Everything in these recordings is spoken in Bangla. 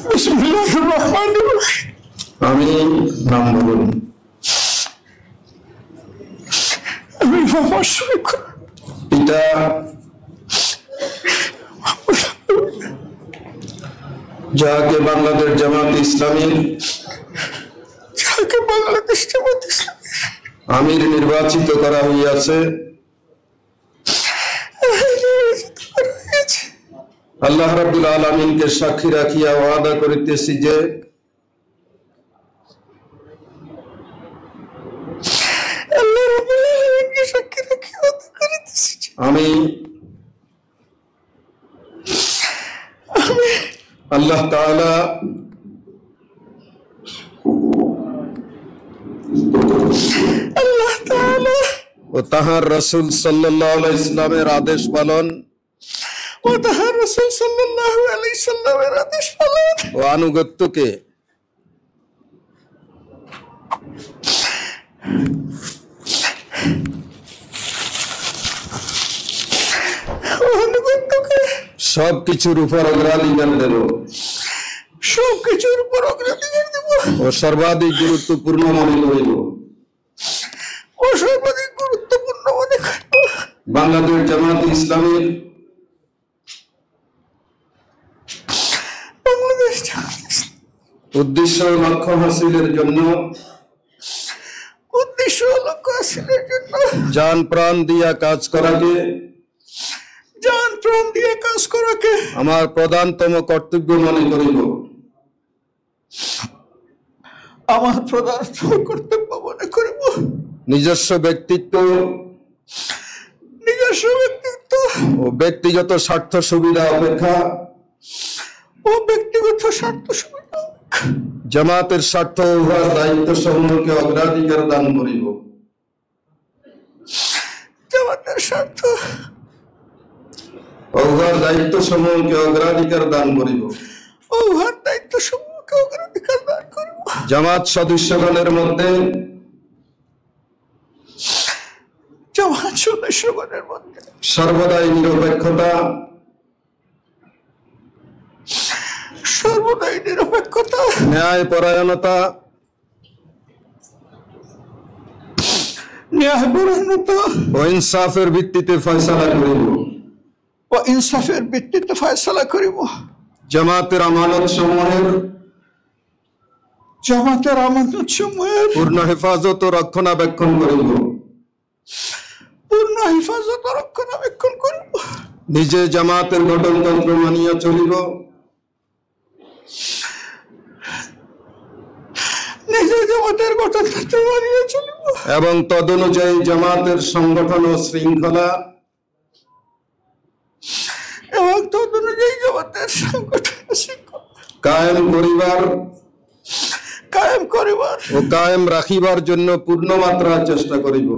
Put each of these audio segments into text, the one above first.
বিসমিল্লাহির-রহমানির-রহিম। আমি নাম বলুন। আমি মোহাম্মদ শফিক পিতা যাকে বাংলাদেশ জামাত ইসলামী আমির নির্বাচিত করা হইয়াছে, আল্লাহ রাব্বুল আলামিনকে সাক্ষী রাখিয়া ওয়াদা করিতেছি যে আমি আল্লাহ তাআলা ও তাহার রাসূল সাল্লাল্লাহু আলাইহি সাল্লামের আদেশ পালন ও আনুগত্যকে সবকিছুর উপর অগ্রাধিকার দেব ও সর্বাধিক গুরুত্বপূর্ণ মনে করিব বাংলাদেশ জামাত ইসলামীর উদ্দেশ্য ও লক্ষ্য হাসিলের জন্য জান প্রাণ দিয়া কাজ করাকে আমার প্রধানতম কর্তব্য মনে করিব। নিজস্ব ব্যক্তিত্ব ও ব্যক্তিগত স্বার্থ সুবিধা অপেক্ষা জামাতের স্বার্থ উহার দায়িত্ব সমূহকে অগ্রাধিকার দান করিব। উহার দায়িত্ব সমূহকে অগ্রাধিকার দান করিব। জামাত সদস্যগণের মধ্যে সর্বদাই নিরপেক্ষতা ন্যায় পরায়ণতা ও ইনসাফের ভিত্তিতে ফয়সালা করিব। জামাতের আমানত সমূহের পূর্ণ হেফাজত ও রক্ষণাবেক্ষণ করিব। নিজে জামাতের গঠনতন্ত্র মানিয়া চলিব এবং তদনুযায়ী জামাতের সংগঠন ও শৃঙ্খলা কায়েম করিবার ও কায়েম রাখিবার জন্য পূর্ণ মাত্রায় চেষ্টা করিব।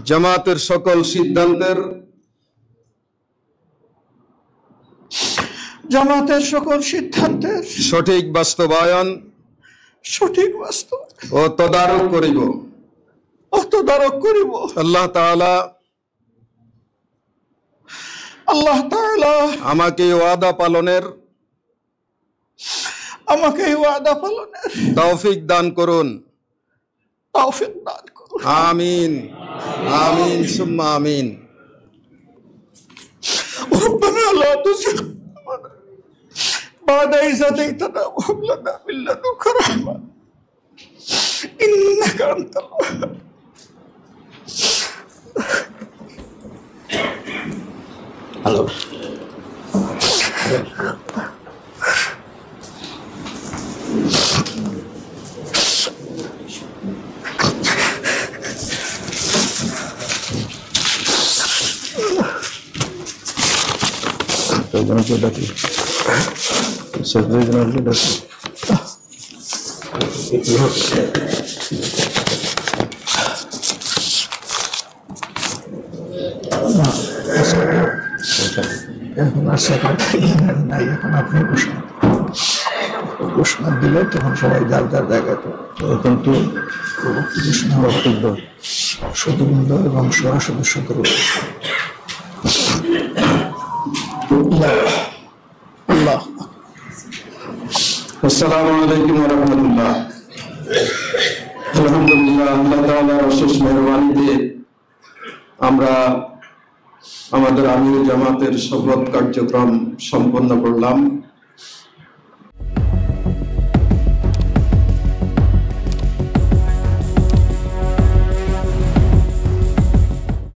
জামাতের সকল সিদ্ধান্তের সঠিক বাস্তবায়ন ও তদারক করিব। আল্লাহ তাআলা আমাকে ওয়াদা পালনের তৌফিক দান করুন। আমিন আমিন সুম্মা আমিন। ربنا لا تزغ بعد إذ هديتنا وهب لنا من لدنك رحمة إنك أنت الوهاب. Hello. এখন আর সেক্রেটারি নাই, এখন আপনি ঘোষণা দিলে তখন সবাই যার যার জায়গায় কিন্তু ঘোষণা বক্তব্য সদবৃন্দ এবং সভা সদস্যদের আল্লাহ। আসসালামু আলাইকুম ওয়া রাহমাতুল্লাহ। আলহামদুলিল্লাহ, আল্লাহ তাআলার অশেষ মেহেরবানিতে আমরা আমাদের আমির জামাতের শপথ কার্যক্রম সম্পন্ন করলাম।